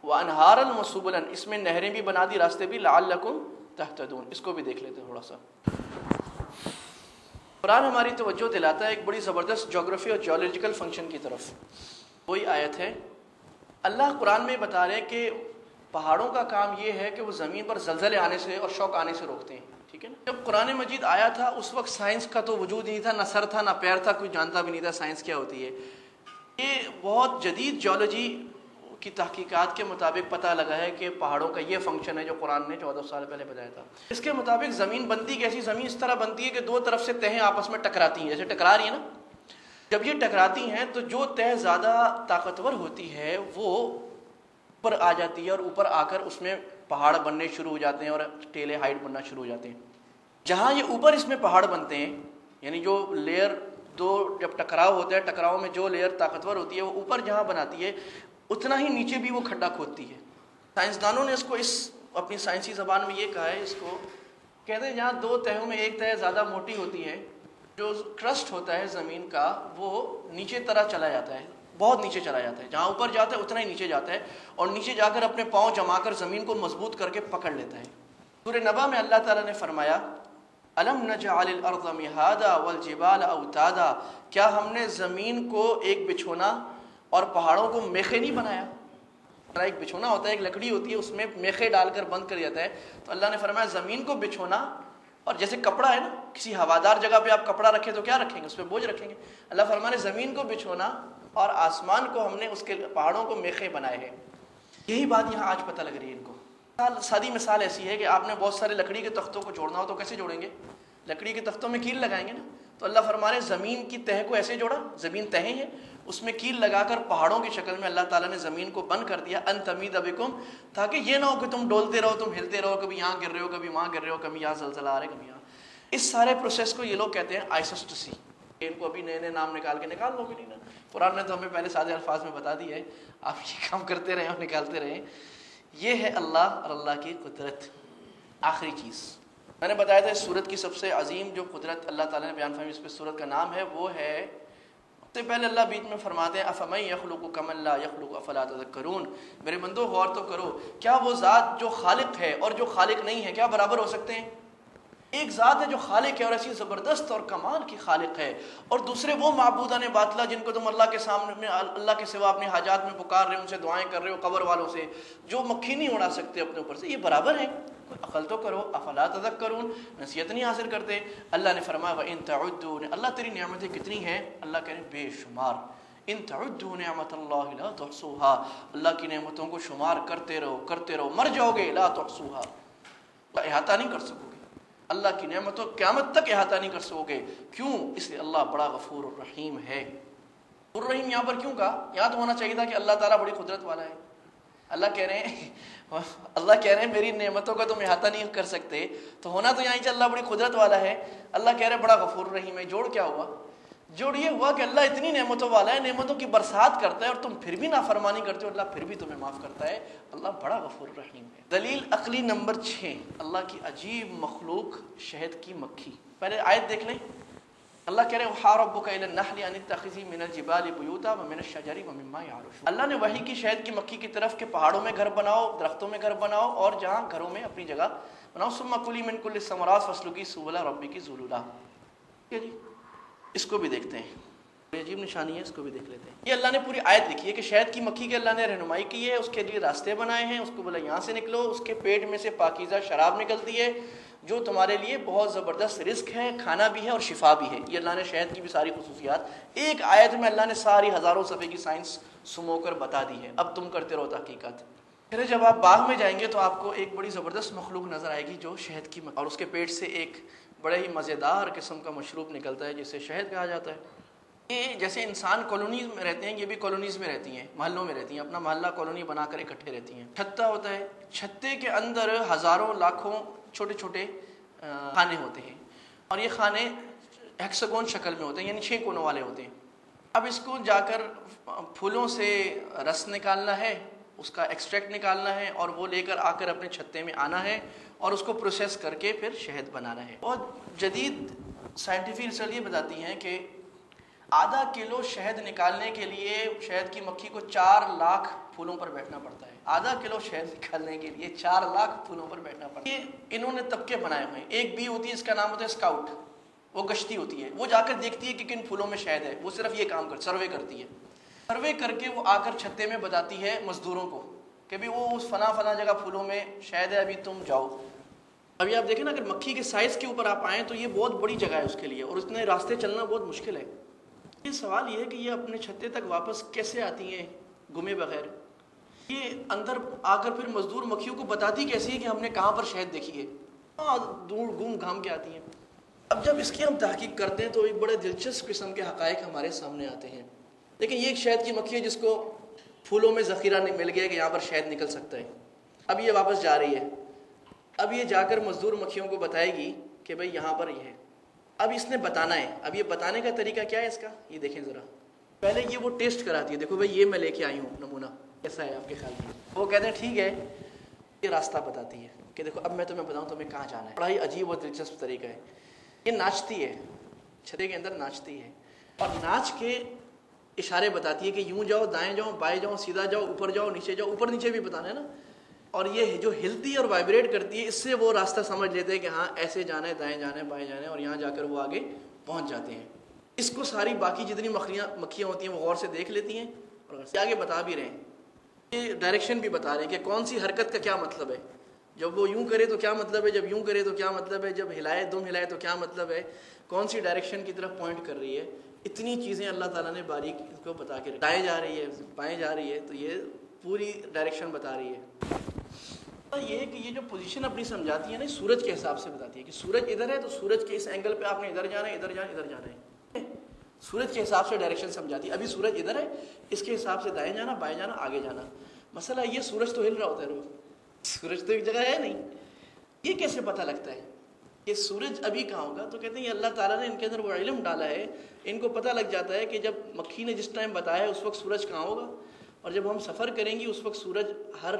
وَأَنْهَارًا وَسُبُلًا، اس میں نہریں بھی بنا دی، راستے بھی، لَعَلَّكُمْ تَهْتَدُونَ۔ اس کو بھی دیکھ لیتے تھوڑا سا۔ قرآن ہماری توجہ دلاتا ہے ایک بڑی زبردست جغرافی اور جیولوجیکل فنکشن کی طرف۔ وہی آیت ہے، اللہ قرآن میں بتا رہے ہیں کہ پہاڑوں کا کام یہ ہے کہ وہ زمین پر زلزلے آنے سے اور شوق آنے سے روکتے ہیں، ٹھیک ہے نا۔ جب قرآن مجید آیا تھا اس وقت سائنس کا تو وجود نہیں تھا، نہ سر تھا نہ پیر تھا، کوئی جانتا بھی نہیں تھا سائنس کیا ہوتی ہے۔ یہ بہت جدید جیولوجی کی تحقیقات کے مطابق پتہ لگا ہے کہ پہاڑوں کا یہ فنکشن ہے جو قرآن نے 1400 سال پہلے بتایا تھا۔ اس کے مطابق زمین بنتی کیسی؟ زمین اس طرح بنتی ہے کہ دو طرف سے تہیں آپس میں ٹکراتی ہیں، جیسے ٹکرا رہی ہیں نا۔ جب یہ ٹکراتی ہیں تو جو تہ زیادہ طاقتور ہوتی ہے وہ اوپر آ جاتی ہے، اور اوپر آ کر اس میں پہاڑ بننے شروع ہو جاتے ہیں اور ٹیلے ہائٹ بننا شروع ہو جاتے ہیں۔ جہاں یہ اوپر اس میں پہاڑ بنتے ہیں، یعنی جو لیئر دو جب ٹکراؤ ہوتا ہے، ٹکراؤ میں جو لیئر طاقتور ہوتی ہے وہ اوپر جہاں بناتی ہے اتنا ہی نیچے بھی وہ کھڈا کھودتی ہے۔ سائنسدانوں نے اس کو اپنی سائنسی زبان میں یہ کہا ہے، اس کو کہتے ہیں جہاں دو تہوں میں ایک تہ زیادہ موٹی ہوتی ہے، جو کرسٹ ہوتا ہے زمین کا وہ نیچے طرح چلا جاتا ہے، بہت نیچے چلا جاتا ہے، جہاں اوپر جاتا ہے اتنا ہی نیچے جاتا ہے، اور نیچے جا کر اپنے پاؤں جما کر زمین کو مضبوط کر کے پکڑ لیتا ہے۔ سورہ نبا میں اللہ تعالیٰ نے فرمایا الم نجعل الارض مہادا والجبال اوتادا، کیا ہم نے زمین کو ایک بچھونا اور پہاڑوں کو میخیں نہیں بنایا؟ ایک بچھونا ہوتا ہے، ایک لکڑی ہوتی ہے، اس میں میخیں ڈال کر بند کر جاتا ہے۔ تو اللہ نے فرمایا زمین کو بچھونا، اور جیسے کپڑا ہے نا، کسی ہوادار جگہ پہ آپ کپڑا رکھیں تو کیا رکھیں گے؟ اس پہ بوجھ رکھیں گے۔ اللہ فرمانے زمین کو بچھونا اور آسمان کو ہم نے اس کے پہاڑوں کو میخیں بنائے ہیں۔ یہی بات یہاں آج پتہ لگ رہی ہے ان کو۔ سادی مثال ایسی ہے کہ آپ نے بہت سارے لکڑی کے تختوں کو جوڑنا ہو تو کیسے جوڑیں گے؟ لکڑی کے تختوں میں کیل لگائیں گے نا۔ تو اللہ فرما رہے زمین کی تہ کو ایسے جوڑا، زمین تہیں ہیں، اس میں کیل لگا کر پہاڑوں کی شکل میں اللہ تعالیٰ نے زمین کو بند کر دیا، ان تمید بکم، تاکہ یہ نہ ہو کہ تم ڈولتے رہو، تم ہلتے رہو، کبھی یہاں گر رہے ہو، کبھی وہاں گر رہے ہو، کبھی یہاں زلزلہ آ رہا ہے، کبھی یہاں۔ اس سارے پروسیس کو یہ لوگ کہتے ہیں آئسوسٹسی۔ ان کو ابھی نئے نئے نام نکال لو گے نہیں نا، قرآن نے تو ہمیں پہلے سادے الفاظ میں بتا دی ہے، آپ یہ کام کرتے رہیں اور نکالتے رہیں۔ یہ ہے اللہ اور اللہ کی قدرت۔ آخری چیز میں نے بتایا تھا، اس سورت کی سب سے عظیم جو قدرت اللہ تعالیٰ نے بیان فرمائی، اس پہ سورت کا نام ہے، وہ ہے سب سے پہلے اللہ بیچ میں فرماتے ہیں افمن یخلق کمن لا یخلق افلا تذکرون، میرے بندو غور تو کرو، کیا وہ ذات جو خالق ہے اور جو خالق نہیں ہے کیا برابر ہو سکتے ہیں؟ ایک ذات ہے جو خالق ہے اور ایسی زبردست اور کمال کی خالق ہے، اور دوسرے وہ معبودان باطلہ جن کو تم اللہ کے سامنے اللہ کے سوا اپنے حاجات میں پکار رہے ہو، ان سے دعائیں کر رہے ہو، قبر والوں سے جو مکھی نہیں اڑا سکتے اپنے اوپر سے، یہ برابر ہیں؟ کوئی عقل تو کرو، افلا تذکرون، نصیحت نہیں حاصل کرتے؟ اللہ نے فرمایا وَإِن تَعُدُّوا، اللہ تیری نعمتیں کتنی ہیں؟ اللہ کہہ رہے ہیں بے شمار۔ ان تعدوا نعمت اللہ لا تحصوها، اللہ کی نعمتوں کو شمار کرتے رہو، مر جاؤ گے، لا تحصوها، احاطہ نہیں کر سکو گے اللہ کی نعمتوں، قیامت تک احاطہ نہیں کر سکو گے۔ کیوں؟ اس لیے اللہ بڑا غفور الرحیم ہے۔ الرحیم یہاں پر کیوں کہا؟ یہاں تو ہونا چاہیے تھا کہ اللہ تعالیٰ بڑی قدرت والا ہے۔ اللہ کہہ رہے ہیں میری نعمتوں کا تم احاطہ نہیں کر سکتے، تو ہونا تو یہاں اللہ بڑی قدرت والا ہے۔ اللہ کہہ رہے بڑا غفور الرحیم ہے۔ جوڑ کیا ہوا؟ جوڑ یہ ہوا کہ اللہ اتنی نعمتوں والا ہے، نعمتوں کی برسات کرتا ہے، اور تم پھر بھی نافرمانی کرتے ہو، اللہ پھر بھی تمہیں معاف کرتا ہے۔ اللہ بڑا غفور رحیم ہے۔ دلیل عقلی نمبر 6، اللہ کی عجیب مخلوق شہد کی مکھی۔ پہلے آیت دیکھ لیں، اللہ کہہ رہے ہیں وَحَا رَبُّكَ إِلَى النَّحْلِ أَنِ اتَّخِذِي مِنَ الْجِبَالِ بُيُوتًا وَمِنَ الشَّجَرِ وَمِمَّا يَعْرُشُونَ۔ اللہ نے وحی کی شہد کی مکھی کی طرف کہ پہاڑوں میں گھر بناؤ، درختوں میں گھر بناؤ، اور جہاں گھروں میں اپنی جگہ بناؤ۔ ثُمَّ كُلِي مِن كُلِّ الثَّمَرَاتِ فَاسْلُكِي سُبُلَ رَبِّكِ ذُلُلًا۔ جی اس کو بھی دیکھتے ہیں۔ یہ عجیب نشانی ہے، اس کو بھی دیکھ لیتے ہیں۔ یہ اللہ نے پوری آیت لکھی ہے کہ شہد کی مکھی کے اللہ نے رہنمائی کی ہے، اس کے لیے راستے بنائے ہیں، اس کو بولا یہاں سے نکلو، اس کے پیٹ میں سے پاکیزہ شراب نکلتی ہے جو تمہارے لیے بہت زبردست رزق ہے، کھانا بھی ہے اور شفا بھی ہے۔ یہ اللہ نے شہد کی بھی ساری خصوصیات ایک آیت میں اللہ نے ساری ہزاروں صفحے کی سائنس سمو کر بتا دی ہے۔ اب تم کرتے رہو تحقیقات۔ پھر جب آپ باغ میں جائیں گے تو آپ کو ایک بڑی زبردست مخلوق نظر آئے گی جو شہد کی اور اس کے پیٹ سے ایک بڑے ہی مزیدار قسم کا مشروب نکلتا ہے جسے شہد کہا جاتا ہے۔ یہ جیسے انسان کالونیز میں رہتے ہیں، یہ بھی کالونیز میں رہتی ہیں، محلوں میں رہتی ہیں، اپنا محلہ کالونی بنا کر اکٹھے رہتی ہیں۔ چھتا ہوتا ہے، چھتے کے اندر ہزاروں لاکھوں چھوٹے چھوٹے خانے ہوتے ہیں، اور یہ خانے ہیکساگون شکل میں ہوتے ہیں، یعنی 6 کونوں والے ہوتے ہیں۔ اب اس کو جا کر پھولوں سے رس نکالنا ہے، اس کا ایکسٹریکٹ نکالنا ہے، اور وہ لے کر آ کر اپنے چھتے میں آنا ہے اور اس کو پروسیس کر کے پھر شہد بنانا ہے۔ اور جدید سائنٹیفک ریسرچ یہ بتاتی ہیں کہ آدھا کلو شہد نکالنے کے لیے شہد کی مکھی کو 4 لاکھ پھولوں پر بیٹھنا پڑتا ہے۔ آدھا کلو شہد نکالنے کے لیے 4 لاکھ پھولوں پر بیٹھنا پڑتا ہے۔ یہ انہوں نے طبقے بنائے ہوئے ہیں۔ ایک بی ہوتی ہے، اس کا نام ہوتا ہے اسکاؤٹ، وہ گشتی ہوتی ہے، وہ جا کر دیکھتی ہے کہ کن پھولوں میں شہد ہے، وہ صرف یہ کام سروے کرتی ہے۔ سروے کر کے وہ آ کر چھتے میں بتاتی ہے مزدوروں کو کہ بھی وہ اس فلاں جگہ پھولوں میں شہد ہے، ابھی تم جاؤ۔ ابھی آپ دیکھیں نا، اگر مکھی کے سائز کے اوپر آپ آئیں تو یہ بہت بڑی جگہ ہے اس کے لیے، اور اتنے راستے چلنا بہت مشکل ہے۔ یہ سوال یہ ہے کہ یہ اپنے چھتے تک واپس کیسے آتی ہیں گمے بغیر؟ یہ اندر آ کر پھر مزدور مکھیوں کو بتاتی کیسی ہے کہ ہم نے کہاں پر شہد دیکھی ہے؟ دور گم گھام کے آتی ہیں۔ اب جب اس کی ہم تحقیق کرتے ہیں تو ایک بڑے دلچسپ قسم کے حقائق ہمارے سامنے آتے ہیں۔ لیکن یہ ایک شہد کی مکھی ہے جس کو پھولوں میں ذخیرہ مل گیا کہ یہاں پر شہد نکل سکتا ہے۔ اب یہ واپس جا رہی ہے، اب یہ جا کر مزدور مکھیوں کو بتائے گی کہ بھئی یہاں پر یہ ہے۔ اب اس نے بتانا ہے، اب یہ بتانے کا طریقہ کیا ہے اس کا، یہ دیکھیں ذرا۔ پہلے یہ وہ ٹیسٹ کراتی ہے، دیکھو بھئی یہ میں لے کے آئی ہوں نمونہ، کیسا ہے آپ کے خیال میں؟ وہ کہتے ہیں ٹھیک ہے، یہ راستہ بتاتی ہے کہ دیکھو اب میں تمہیں بتاؤں تمہیں کہاں جانا ہے۔ بڑا ہی عجیب اور دلچسپ طریقہ ہے۔ یہ ناچتی ہے، چھتے کے اندر ناچتی ہے، اور ناچ کے اشارے بتاتی ہے کہ یوں جاؤ، دائیں جاؤ، بائیں جاؤ، سیدھا جاؤ، اوپر جاؤ، نیچے جاؤ۔ اوپر نیچے بھی بتانا ہے نا۔ اور یہ جو ہلتی ہے اور وائبریٹ کرتی ہے، اس سے وہ راستہ سمجھ لیتے ہیں کہ ہاں ایسے جانا ہے، دائیں جانا ہے، بائیں جانا ہے، اور یہاں جا کر وہ آگے پہنچ جاتے ہیں۔ اس کو ساری باقی جتنی مکھیاں ہوتی ہیں وہ غور سے دیکھ لیتی ہیں اور آگے بتا بھی رہے ہیں، یہ ڈائریکشن بھی بتا رہے ہیں کہ کون سی حرکت کا کیا مطلب ہے، جب وہ یوں کرے تو کیا مطلب ہے، جب یوں کرے تو کیا مطلب ہے، جب ہلائے دم ہلائے تو کیا مطلب ہے، کون سی ڈائریکشن کی طرف پوائنٹ کر رہی ہے۔ اتنی چیزیں اللہ تعالیٰ نے باریک اس کو بتا کے دائیں جا رہی ہے، بائیں جا رہی ہے، تو یہ پوری ڈائریکشن بتا رہی ہے۔ یہ ہے کہ یہ جو پوزیشن اپنی سمجھاتی ہے نا، سورج کے حساب سے بتاتی ہے کہ سورج ادھر ہے تو سورج کے اس اینگل پہ آپ نے ادھر جانا ہے، ادھر جانا ہے۔ سورج کے حساب سے ڈائریکشن سمجھاتی ہے۔ ابھی سورج ادھر ہے، اس کے حساب سے دائیں جانا، بائیں جانا، آگے جانا۔ مسئلہ یہ سورج تو ہل رہا ہوتا ہے روز، سورج تو ایک جگہ ہے نہیں، یہ کیسے پتہ لگتا ہے کہ سورج ابھی کہاں ہوگا؟ تو کہتے ہیں یہ اللہ تعالیٰ نے ان کے اندر وہ علم ڈالا ہے، ان کو پتہ لگ جاتا ہے کہ جب مکھی نے جس ٹائم بتایا ہے اس وقت سورج کہاں ہوگا، اور جب ہم سفر کریں گے اس وقت سورج ہر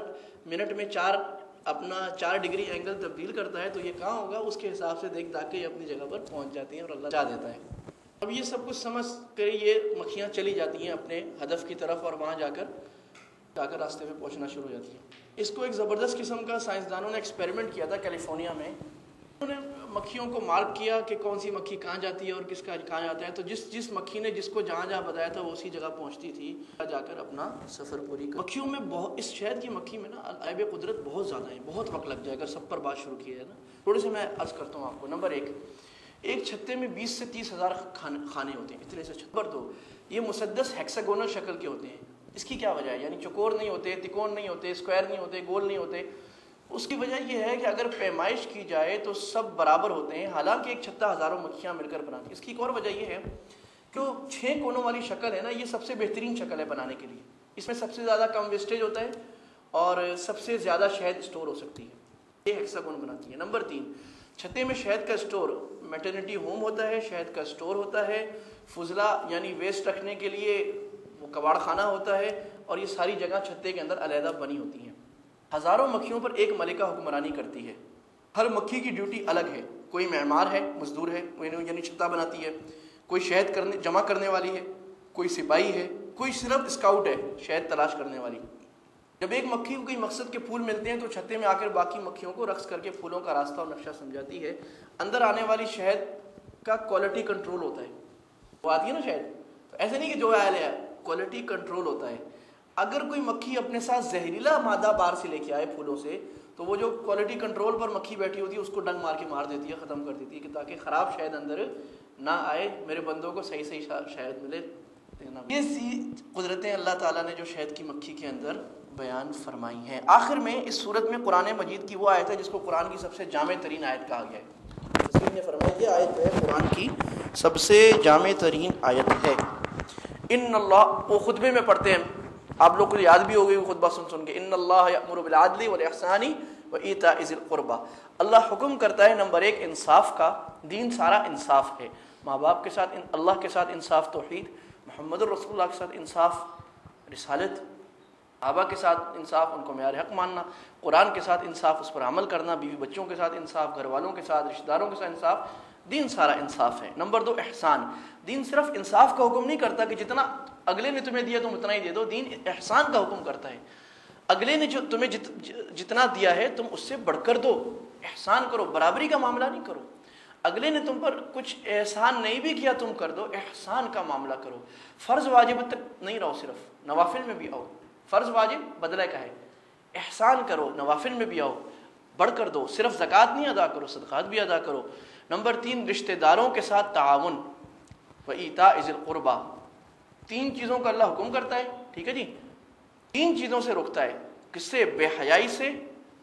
منٹ میں 4 ڈگری اینگل تبدیل کرتا ہے، تو یہ کہاں ہوگا، اس کے حساب سے دیکھ داکھ کے یہ اپنی جگہ پر پہنچ جاتی ہیں اور اللہ جا دیتا ہے۔ اب یہ سب کچھ سمجھ کر یہ مکھیاں چلی جاتی ہیں اپنے ہدف کی طرف، اور وہاں جا کر راستے میں پہنچنا شروع ہو جاتی ہیں۔ اس کو ایک زبردست قسم کا سائنسدانوں نے ایکسپیریمنٹ کیا تھا کیلیفورنیا میں۔ انہوں نے مکھیوں کو مارک کیا کہ کون سی مکھی کہاں جاتی ہے اور کس کا کہاں جاتا ہے، تو جس مکھی نے جس کو جہاں بتایا تھا وہ اسی جگہ پہنچتی تھی، جا کر اپنا سفر پوری کر۔ مکھیوں میں اس شہد کی مکھی میں نا عیب قدرت بہت زیادہ ہیں، بہت وقت لگ جائے گا سب پر بات شروع کی ہے نا۔ تھوڑے سے میں عرض کرتا ہوں آپ کو۔ نمبر 1، ایک چھتے میں 20 سے 30 ہزار کھانے ہوتے ہیں، اتنے سے چھت پر۔ 2، یہ مسدس ہیکساگونل شکل کے ہوتے ہیں۔ اس کی کیا وجہ ہے؟ یعنی چکور نہیں ہوتے، تکون نہیں ہوتے، اسکوائر نہیں ہوتے، گول نہیں ہوتے۔ اس کی وجہ یہ ہے کہ اگر پیمائش کی جائے تو سب برابر ہوتے ہیں، حالانکہ ایک چھتا ہزاروں مکھیاں مل کر بناتی ہیں۔ اس کی ایک اور وجہ یہ ہے کہ 6 کونوں والی شکل ہے نا، یہ سب سے بہترین شکل ہے بنانے کے لیے۔ اس میں سب سے زیادہ کم ویسٹیج ہوتا ہے اور سب سے زیادہ شہد اسٹور ہو سکتی ہے، یہ ہیکساگون بناتی ہے۔ نمبر 3، چھتے میں شہد کا اسٹور میٹرنٹی ہوم ہوتا ہے، شہد کا اسٹور ہوتا ہے، فضلہ یعنی ویسٹ رکھنے کے لیے وہ کباڑ خانہ ہوتا ہے، اور یہ ساری جگہ چھتے کے اندر علیحدہ بنی ہوتی ہیں۔ ہزاروں مکھیوں پر ایک ملکہ حکمرانی کرتی ہے، ہر مکھی کی ڈیوٹی الگ ہے۔ کوئی معمار ہے، مزدور ہے، یعنی چھتا بناتی ہے، کوئی شہد جمع کرنے والی ہے، کوئی سپاہی ہے، کوئی صرف اسکاؤٹ ہے، شہد تلاش کرنے والی۔ جب ایک مکھی کو کوئی مقصد کے پھول ملتے ہیں تو چھتے میں آ کر باقی مکھیوں کو رقص کر کے پھولوں کا راستہ اور نقشہ سمجھاتی ہے۔ اندر آنے والی شہد کا کوالٹی کنٹرول ہوتا ہے، وہ آتی ہے نا شہد، تو ایسے نہیں کہ جو ہے کوالٹی کنٹرول ہوتا ہے. اگر کوئی مکھی اپنے ساتھ زہریلا مادہ باہر سے لے کے آئے پھولوں سے تو وہ جو کوالٹی کنٹرول پر مکھی بیٹھی ہوتی ہے اس کو ڈنگ مار کے مار دیتی ہے, ختم کر دیتی ہے کہ تاکہ خراب شہد اندر نہ آئے, میرے بندوں کو صحیح صحیح شہد ملے. یہ قدرتیں اللہ تعالیٰ نے جو شہد کی مکھی کے اندر بیان فرمائی ہیں. آخر میں اس صورت میں قرآن مجید کی وہ آیت ہے جس کو قرآن کی سب سے جامع ترین آیت کہا گیا ہے. تفسیر نے فرمایا یہ آیت ہے قرآن کی سب سے جامع ترین آیت ہے. ان اللہ, وہ خطبے میں پڑھتے ہیں, آپ لوگ کو یاد بھی ہو گئی خطبہ سن کے, ان اللہ یأمر بالعدل والاحسان وایتاء ذی القربى. اللہ حکم کرتا ہے نمبر 1 انصاف کا. دین سارا انصاف ہے. ماں باپ کے ساتھ اللہ کے ساتھ انصاف توحید, محمد الرسول اللہ کے ساتھ انصاف رسالت, آبا کے ساتھ انصاف ان کو معیار حق ماننا, قرآن کے ساتھ انصاف اس پر عمل کرنا, بیوی بچوں کے ساتھ انصاف, گھر والوں کے ساتھ, رشتہ داروں کے ساتھ انصاف. دین سارا انصاف ہے. نمبر 2 احسان. دین صرف انصاف کا حکم نہیں کرتا کہ جتنا اگلے نے تمہیں دیا تم اتنا ہی دے دو. دین احسان کا حکم کرتا ہے. اگلے نے جو تمہیں جتنا دیا ہے تم اس سے بڑھ کر دو, احسان کرو, برابری کا معاملہ نہیں کرو. اگلے نے تم پر کچھ احسان نہیں بھی کیا تم کر دو, احسان کا معاملہ کرو. فرض واجب تک نہیں رہو, صرف نوافل میں بھی آؤ. فرض واجب بدلہ کا ہے, احسان کرو, نوافل میں بھی آؤ, بڑھ کر دو. صرف زکوٰۃ نہیں ادا کرو, صدقات بھی ادا کرو. نمبر 3 رشتہ داروں کے ساتھ تعاون وایتاء ذی القربى. 3 چیزوں کا اللہ حکم کرتا ہے, ٹھیک ہے جی. 3 چیزوں سے روکتا ہے, کس سے؟ بے حیائی سے,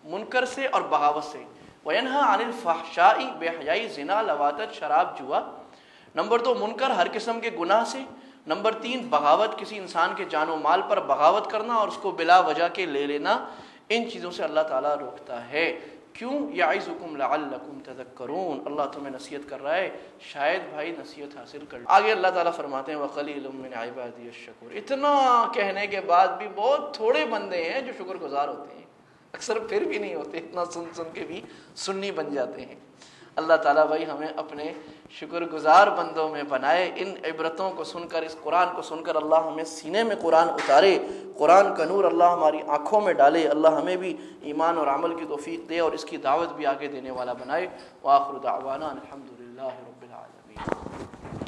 منکر سے اور بغاوت سے. وینہا عن الفحشاء, بے حیائی, زنا, لواطت, شراب, جوا. نمبر 2 منکر, ہر قسم کے گناہ سے. نمبر 3 بغاوت, کسی انسان کے جان و مال پر بغاوت کرنا اور اس کو بلا وجہ کے لے لینا. ان چیزوں سے اللہ تعالیٰ روکتا ہے. کیوں؟ یعظکم لعلکم تذکرون. اللہ تمہیں نصیحت کر رہا ہے, شاید بھائی نصیحت حاصل کر. آگے اللہ تعالیٰ فرماتے ہیں وقلیل من عبادی الشکور. اتنا کہنے کے بعد بھی بہت تھوڑے بندے ہیں جو شکر گزار ہوتے ہیں, اکثر پھر بھی نہیں ہوتے, اتنا سن سن کے بھی سنی بن جاتے ہیں. اللہ تعالیٰ بھائی ہمیں اپنے شکر گزار بندوں میں بنائے. ان عبرتوں کو سن کر, اس قرآن کو سن کر اللہ ہمیں سینے میں قرآن اتارے, قرآن کا نور اللہ ہماری آنکھوں میں ڈالے. اللہ ہمیں بھی ایمان اور عمل کی توفیق دے اور اس کی دعوت بھی آگے دینے والا بنائے. وآخر دعوانا الحمدللہ رب العالمین.